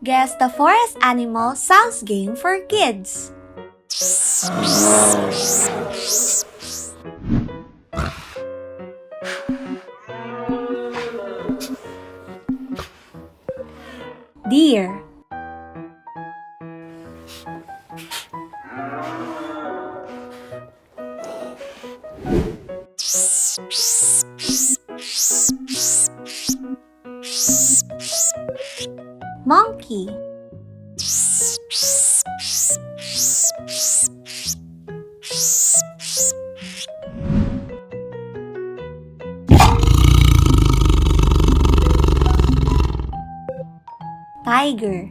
Guess the forest animal sounds game for kids. Deer. Monkey. Tiger.